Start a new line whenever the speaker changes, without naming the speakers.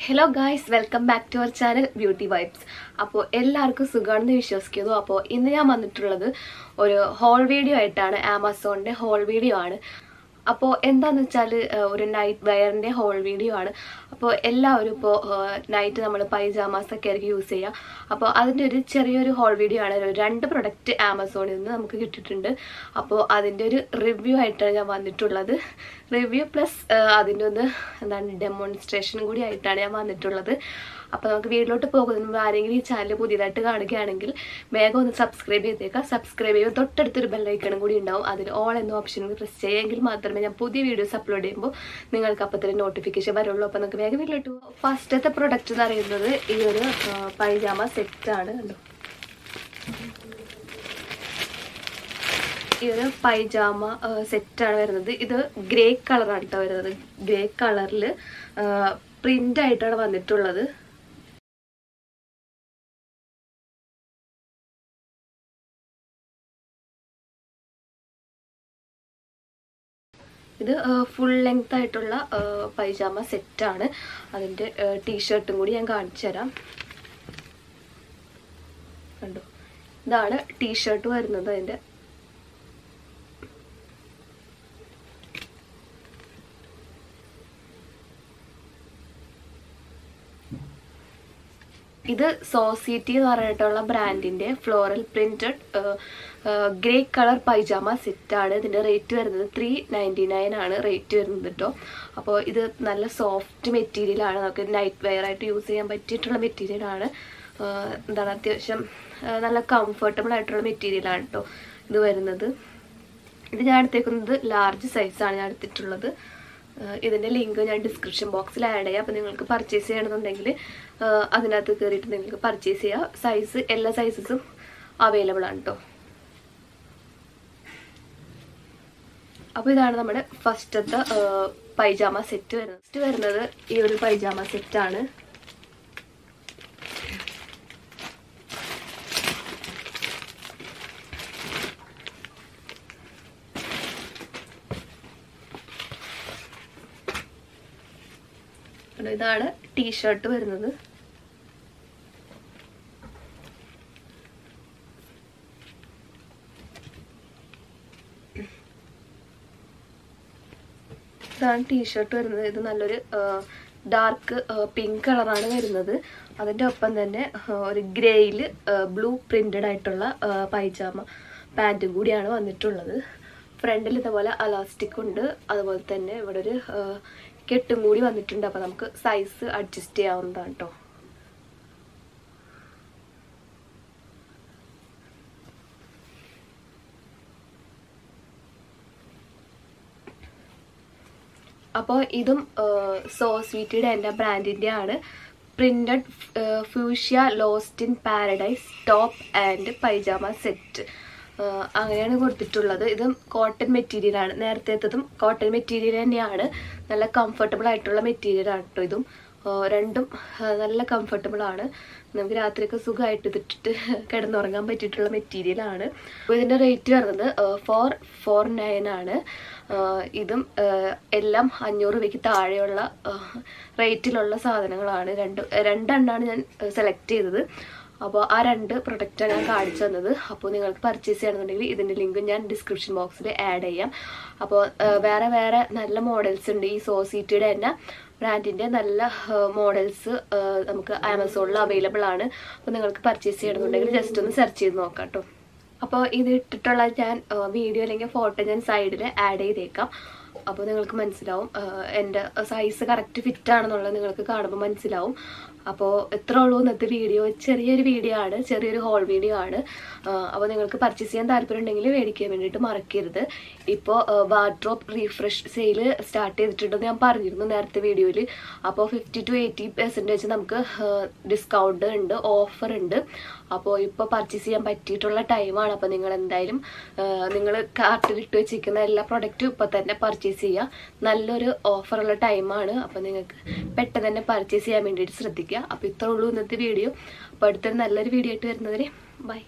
Hello guys, welcome back to our channel BeautyVibes. അപ്പോൾ എല്ലാവർക്കും സുഖാണെന്ന് വിശ്വസിക്കുന്നു. അപ്പോൾ ഇന്ന് ഞാൻ വന്നിട്ടുള്ളത് ഒരു ഹോൾ വീഡിയോ ആയിട്ടാണ്. ആമസോണിന്റെ ഹോൾ വീഡിയോ ആണ്. അപ്പോൾ എന്താണെന്ന് വെച്ചാൽ ഒരു നൈറ്റ് വെയറിന്റെ ഹോൾ വീഡിയോ ആണ്. അപ്പോൾ എല്ലാവരും ഇപ്പോൾ നൈറ്റ് നമ്മൾ പൈജാമാസ് ഒക്കെ ആയിരിക്കും യൂസ് ചെയ്യുക. അപ്പോൾ അതിൻ്റെ ഒരു ചെറിയൊരു ഹോൾ വീഡിയോ ആണ്. ഒരു 2 പ്രൊഡക്റ്റ് ആമസോണിൽ നിന്ന് നമുക്ക് കിട്ടിയിട്ടുണ്ട്. അപ്പോൾ അതിൻ്റെ ഒരു റിവ്യൂ ആയിട്ടാണ് ഞാൻ വന്നിട്ടുള്ളത്. റിവ്യൂ പ്ലസ് അതിൻ്റെ ഒന്ന് എന്താണ് ഡെമോൺസ്ട്രേഷനും കൂടി ആയിട്ടാണ് ഞാൻ വന്നിട്ടുള്ളത്. അപ്പോൾ നമുക്ക് വീട്ടിലോട്ട് പോകുന്നതിന് മുമ്പ് ആരെങ്കിലും ഈ ചാനൽ പുതിയതായിട്ട് കാണുകയാണെങ്കിൽ വേഗം ഒന്ന് സബ്സ്ക്രൈബ് ചെയ്തേക്കാം. സബ്സ്ക്രൈബ് ചെയ്യുമ്പോൾ തൊട്ടടുത്തൊരു ബെല്ലൈക്കണും കൂടി ഉണ്ടാവും. അതിൽ ഓൾ എന്ന ഓപ്ഷൻ പ്രസ് ചെയ്യുമെങ്കിൽ മാത്രമേ ഞാൻ പുതിയ വീഡിയോസ് അപ്ലോഡ് ചെയ്യുമ്പോൾ നിങ്ങൾക്ക് അപ്പോൾ തന്നെ നോട്ടിഫിക്കേഷൻ വരുള്ളൂ. അപ്പോൾ നമുക്ക് വേഗം വീട്ടിലോട്ട് പോകും. ഫസ്റ്റത്തെ പ്രൊഡക്റ്റ് എന്ന് പറയുന്നത് ഈ ഒരു പൈജാമ സെറ്റാണ്. കണ്ടോ, ഈ ഒരു പൈജാമ സെറ്റാണ് വരുന്നത്. ഇത് ഗ്രേ കളറാണ് കേട്ടോ വരുന്നത്. ഗ്രേ കളറിൽ പ്രിന്റ് ആയിട്ടാണ് വന്നിട്ടുള്ളത്. ഇത് ഫുൾ ലെങ്ത് ആയിട്ടുള്ള പൈജാമ സെറ്റാണ്. അതിൻ്റെ ടീഷർട്ടും കൂടി ഞാൻ കാണിച്ചു തരാം. കണ്ടോ, ഇതാണ് ടീഷർട്ട് വരുന്നത്. അതിൻ്റെ ഇത് സോസിറ്റി എന്ന് പറഞ്ഞിട്ടുള്ള ബ്രാൻഡിന്റെ floral printed grey colour pyjama സെറ്റാണ്. ഇതിന്റെ റേറ്റ് വരുന്നത് 399 ആണ് റേറ്റ് വരുന്നത് കേട്ടോ. അപ്പോൾ ഇത് നല്ല സോഫ്റ്റ് മെറ്റീരിയൽ ആണ്. നമുക്ക് നൈറ്റ് വെയർ ആയിട്ട് യൂസ് ചെയ്യാൻ പറ്റിയിട്ടുള്ള മെറ്റീരിയൽ ആണ്. എന്താണ് അത്യാവശ്യം നല്ല കംഫർട്ടബിൾ ആയിട്ടുള്ള മെറ്റീരിയൽ ആണ് കേട്ടോ ഇത് വരുന്നത്. ഇത് ഞാൻ എടുത്തേക്കുന്നത് ലാർജ് സൈസാണ് ഞാൻ എടുത്തിട്ടുള്ളത്. ഇതിൻ്റെ ലിങ്ക് ഞാൻ ഡിസ്ക്രിപ്ഷൻ ബോക്സിൽ ആഡ് ചെയ്യാം. അപ്പോൾ നിങ്ങൾക്ക് പർച്ചേസ് ചെയ്യണമെന്നുണ്ടെങ്കിൽ അതിനകത്ത് കയറിയിട്ട് നിങ്ങൾക്ക് പർച്ചേസ് ചെയ്യാം. സൈസ് എല്ലാ സൈസസും അവൈലബിൾ ആണ് കേട്ടോ. അപ്പോൾ ഇതാണ് നമ്മുടെ ഫസ്റ്റത്തെ പൈജാമ സെറ്റ് വരുന്നത്. ഫസ്റ്റ് വരുന്നത് ഈ ഒരു പൈജാമ സെറ്റാണ്. ഇതാണ് ടീഷർട്ട് വരുന്നത്. ഇതാണ് ടീഷർട്ട് വരുന്നത്. ഇത് നല്ലൊരു ഡാർക്ക് പിങ്ക് കളറാണ് വരുന്നത്. അതിൻ്റെ ഒപ്പം തന്നെ ഒരു ഗ്രേയിൽ ബ്ലൂ പ്രിന്റഡ് ആയിട്ടുള്ള പൈജാമ പാൻറ്റും കൂടിയാണ് വന്നിട്ടുള്ളത്. ഫ്രണ്ടിൽ ഇതുപോലെ അലാസ്റ്റിക് ഉണ്ട്. അതുപോലെ തന്നെ ഇവിടെ ഒരു കെട്ടും കൂടി വന്നിട്ടുണ്ട്. അപ്പോൾ നമുക്ക് സൈസ് അഡ്ജസ്റ്റ് ചെയ്യാവുന്നതാണ് കേട്ടോ. അപ്പോൾ ഇതും സോ സ്വീറ്റിയുടെ എൻ്റെ ബ്രാൻഡിൻ്റെ ആണ്. Printed fuchsia lost in paradise top and pyjama set അങ്ങനെയാണ് കൊടുത്തിട്ടുള്ളത്. ഇതും കോട്ടൺ മെറ്റീരിയലാണ്. നേരത്തേത്തതും കോട്ടൺ മെറ്റീരിയൽ തന്നെയാണ്. നല്ല കംഫർട്ടബിൾ ആയിട്ടുള്ള മെറ്റീരിയലാണ് കേട്ടോ. ഇതും രണ്ടും നല്ല കംഫർട്ടബിൾ ആണ്. നമുക്ക് രാത്രിയൊക്കെ സുഖമായിട്ട് ഇതിട്ടിട്ട് കിടന്നുറങ്ങാൻ പറ്റിയിട്ടുള്ള മെറ്റീരിയലാണ്. അപ്പോൾ ഇതിൻ്റെ റേറ്റ് വരുന്നത് 449 ആണ്. ഇതും എല്ലാം 500 രൂപയ്ക്ക് താഴെയുള്ള റേറ്റിലുള്ള സാധനങ്ങളാണ്. രണ്ടെണ്ണമാണ് ഞാൻ സെലക്ട് ചെയ്തത്. അപ്പോൾ ആ 2 പ്രൊഡക്റ്റാണ് ഞാൻ കാണിച്ചു തന്നത്. അപ്പോൾ നിങ്ങൾക്ക് പർച്ചേസ് ചെയ്യണമെന്നുണ്ടെങ്കിൽ ഇതിൻ്റെ ലിങ്ക് ഞാൻ ഡിസ്ക്രിപ്ഷൻ ബോക്സിൽ ആഡ് ചെയ്യാം. അപ്പോൾ വേറെ നല്ല മോഡൽസ് ഉണ്ട്. ഈ സോസിറ്റിയുടെ തന്നെ ബ്രാൻഡിൻ്റെ നല്ല മോഡൽസ് നമുക്ക് ആമസോണിൽ അവൈലബിൾ ആണ്. അപ്പോൾ നിങ്ങൾക്ക് പർച്ചേസ് ചെയ്യണമെന്നുണ്ടെങ്കിൽ ജസ്റ്റ് ഒന്ന് സെർച്ച് ചെയ്ത് നോക്കാം കേട്ടോ. അപ്പോൾ ഇത് ഇട്ടിട്ടുള്ള ഞാൻ വീഡിയോ അല്ലെങ്കിൽ ഫോട്ടോ ഞാൻ സൈഡിൽ ആഡ് ചെയ്തേക്കാം. അപ്പോൾ നിങ്ങൾക്ക് മനസ്സിലാവും എൻ്റെ സൈസ് കറക്റ്റ് ഫിറ്റ് ആണെന്നുള്ളത് നിങ്ങൾക്ക് കാണുമ്പോൾ മനസ്സിലാവും. അപ്പോൾ എത്ര ഉള്ളൂ ഇന്നത്തെ വീഡിയോ. ചെറിയൊരു വീഡിയോ ആണ്, ചെറിയൊരു ഹോൾ വീഡിയോ ആണ്. അപ്പോൾ നിങ്ങൾക്ക് പർച്ചേസ് ചെയ്യാൻ താല്പര്യം ഉണ്ടെങ്കിൽ മേടിക്കാൻ വേണ്ടിയിട്ട് മറക്കരുത്. ഇപ്പോൾ വാർഡ്രോബ് റീഫ്രഷ് സെയിൽ സ്റ്റാർട്ട് ചെയ്തിട്ടുണ്ടെന്ന് ഞാൻ പറഞ്ഞിരുന്നു നേരത്തെ വീഡിയോയിൽ. അപ്പോൾ 50 to 80% നമുക്ക് ഡിസ്കൗണ്ട് ഉണ്ട്, ഓഫർ ഉണ്ട്. അപ്പോൾ ഇപ്പോൾ പർച്ചേസ് ചെയ്യാൻ പറ്റിയിട്ടുള്ള ടൈമാണ്. അപ്പോൾ നിങ്ങൾ എന്തായാലും നിങ്ങൾ കാർട്ടിൽ ഇട്ട് വെച്ചിരിക്കുന്ന എല്ലാ പ്രൊഡക്റ്റും ഇപ്പോൾ തന്നെ പർച്ചേസ് ചെയ്യുക. നല്ലൊരു ഓഫറുള്ള ടൈമാണ്. അപ്പോൾ നിങ്ങൾക്ക് പെട്ടെന്ന് തന്നെ പർച്ചേസ് ചെയ്യാൻ വേണ്ടിയിട്ട് ശ്രദ്ധിക്കുക. അപ്പോൾ ഇത്രേ ഉള്ളൂ ഇന്നത്തെ വീഡിയോ. അപ്പോൾ അടുത്തൊരു നല്ലൊരു വീഡിയോ ആയിട്ട് വരുന്നവരെ ബൈ.